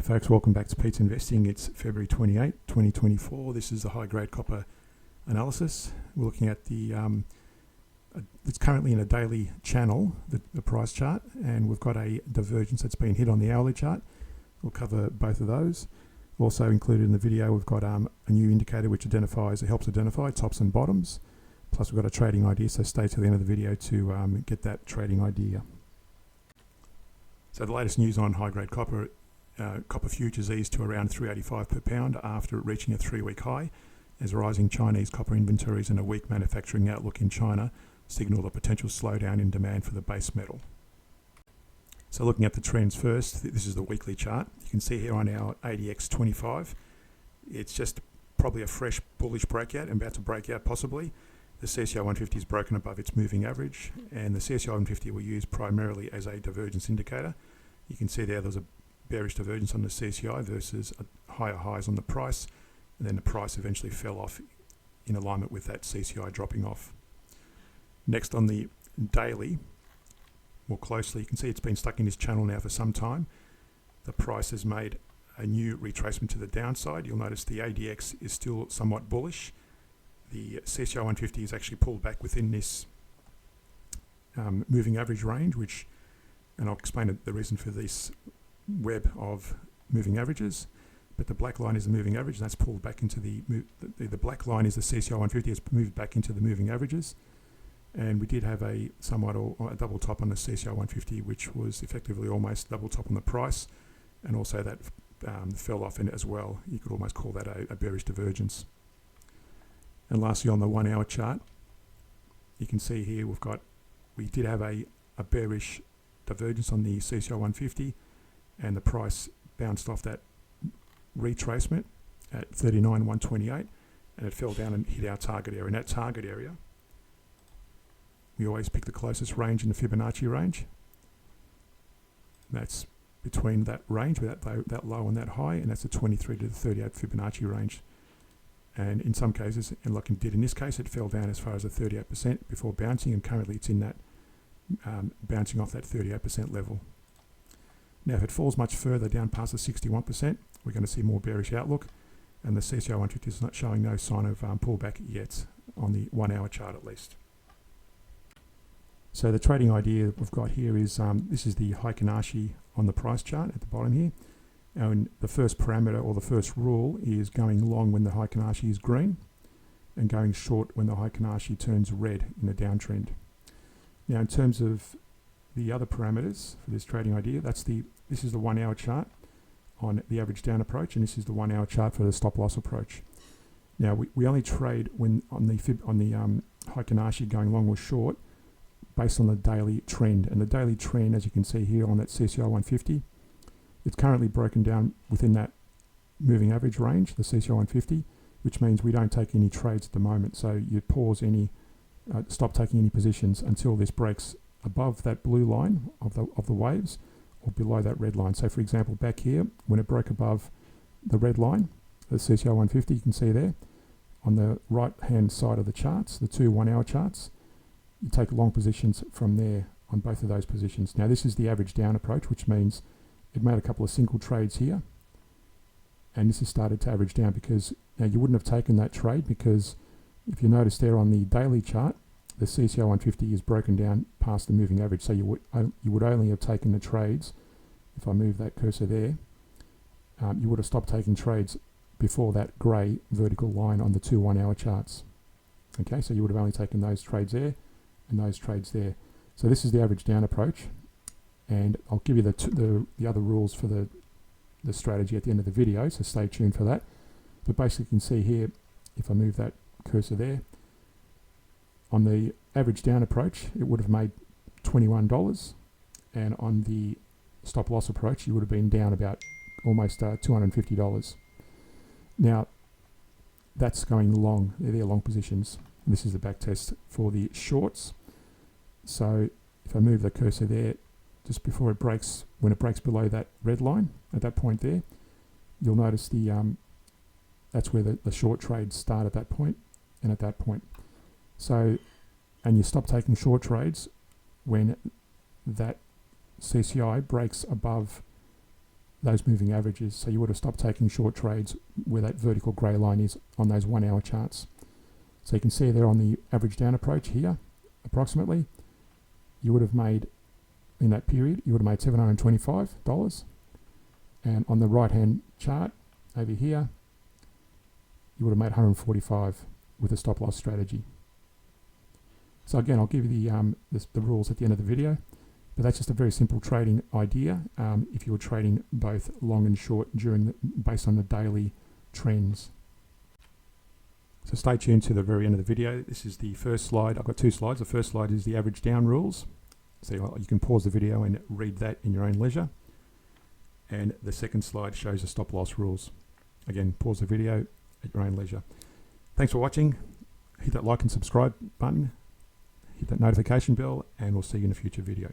G'day folks, welcome back to Pete's Investing. It's February 28, 2024. This is the high grade copper analysis. We're looking at the, it's currently in a daily channel, the price chart, and we've got a divergence that's been hit on the hourly chart. We'll cover both of those. Also included in the video, we've got a new indicator which helps identify tops and bottoms. Plus we've got a trading idea, so stay till the end of the video to get that trading idea. So the latest news on high grade copper. Copper futures eased to around $3.85 per pound after reaching a 3-week high, as rising Chinese copper inventories and a weak manufacturing outlook in China signal a potential slowdown in demand for the base metal. So looking at the trends first, this is the weekly chart. You can see here on our ADX 25, it's just probably a fresh bullish breakout, and about to break out possibly. The CCI 150 is broken above its moving average, and the CCI 150 we use primarily as a divergence indicator. You can see there's a bearish divergence on the CCI versus higher highs on the price, and then the price eventually fell off in alignment with that CCI dropping off. Next, on the daily, more closely, you can see it's been stuck in this channel now for some time. The price has made a new retracement to the downside. You'll notice the ADX is still somewhat bullish. The CCI 150 is actually pulled back within this moving average range, and I'll explain the reason for this web of moving averages. But the black line is the moving average, and that's pulled back into the black line is the CCI 150. It's moved back into the moving averages, and we did have a somewhat a double top on the CCI 150, which was effectively almost double top on the price, and also that fell off in it as well. You could almost call that a bearish divergence. And lastly, on the 1 hour chart, you can see here we did have a bearish divergence on the CCI 150, and the price bounced off that retracement at 39,128, and it fell down and hit our target area. In that target area, we always pick the closest range in the Fibonacci range. That's between that range, that low and that high, and that's the 23 to the 38 Fibonacci range. And in some cases, and like it did in this case, it fell down as far as the 38% before bouncing, and currently it's in that bouncing off that 38% level. Now, if it falls much further down past the 61%, we're going to see more bearish outlook, and the CCI 150 is not showing no sign of pullback yet on the 1 hour chart at least. So the trading idea we've got here is this is the Heikin-Ashi on the price chart at the bottom here. And the first parameter, or the first rule, is going long when the Heikin-Ashi is green, and going short when the Heikin-Ashi turns red in a downtrend. Now, in terms of the other parameters for this trading idea, this is the 1 hour chart on the average down approach, and this is the 1 hour chart for the stop loss approach. Now we only trade when on the Heikin-Ashi going long or short based on the daily trend, and the daily trend, as you can see here on that CCI 150, it's currently broken down within that moving average range, the CCI 150, which means we don't take any trades at the moment. So you pause stop taking any positions until this breaks above that blue line of the waves, or below that red line. So for example, back here, when it broke above the red line, the CCI 150, you can see there on the right hand side of the charts, the two 1 hour charts, you take long positions from there on both of those positions. Now this is the average down approach, which means it made a couple of single trades here, and this has started to average down, because now you wouldn't have taken that trade, because if you notice there on the daily chart, the CCI 150 is broken down past the moving average, so you would only have taken the trades. If I move that cursor there, you would have stopped taking trades before that grey vertical line on the two 1 hour charts. Okay, so you would have only taken those trades there and those trades there. So this is the average down approach, and I'll give you the other rules for the strategy at the end of the video, so stay tuned for that. But basically, you can see here, if I move that cursor there, on the average down approach, it would have made $21, and on the stop loss approach, you would have been down about almost $250. Now, that's going long. They're long positions. And this is the back test for the shorts. So if I move the cursor there, just before it breaks, when it breaks below that red line, at that point there, you'll notice that's where the short trades start at that point, and at that point. So, and you stop taking short trades when that CCI breaks above those moving averages. So you would have stopped taking short trades where that vertical grey line is on those 1 hour charts. So you can see there on the average down approach here, approximately, you would have made, in that period, you would have made $725. And on the right hand chart over here, you would have made $145 with a stop loss strategy. So again, I'll give you the rules at the end of the video, but that's just a very simple trading idea if you were trading both long and short based on the daily trends. So stay tuned to the very end of the video. This is the first slide. I've got 2 slides. The first slide is the average down rules. So you can pause the video and read that in your own leisure. And the second slide shows the stop loss rules. Again, pause the video at your own leisure. Thanks for watching. Hit that like and subscribe button. Hit that notification bell, and we'll see you in a future video.